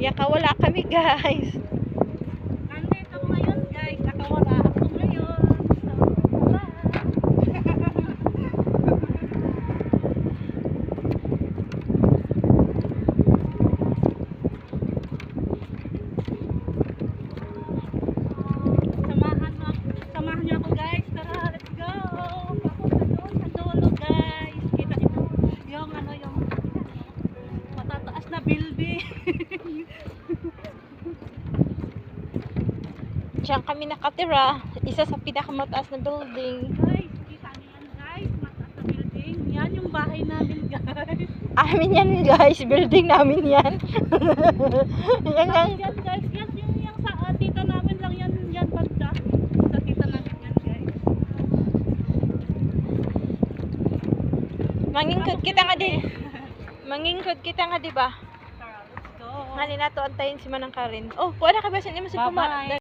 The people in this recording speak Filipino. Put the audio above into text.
Yakawala kami guys. Nandito ako ngayon guys, nakawala ako ngayon. So, wala. Samahan niyo ako guys, tara, let's go. Papunta doon sa dulo guys. Kita niyo yung yung matataas na building. Diyan kami nakatira. Isa sa pinakamataas na building. Guys, kita niyo yan guys, mataas na building. Yan yung bahay namin guys. Amin yan guys. Building namin yan. Yan lang. Yan guys, yan yung sa tita namin lang yan banda. Sa tita namin yan guys. Mangingkod kita nga di. Mangingkod kita nga di ba? Tara, let's go. Nga ni nato antayin si Manang Karin. Oh, pwede ka ba sa inyo sa Bye-bye.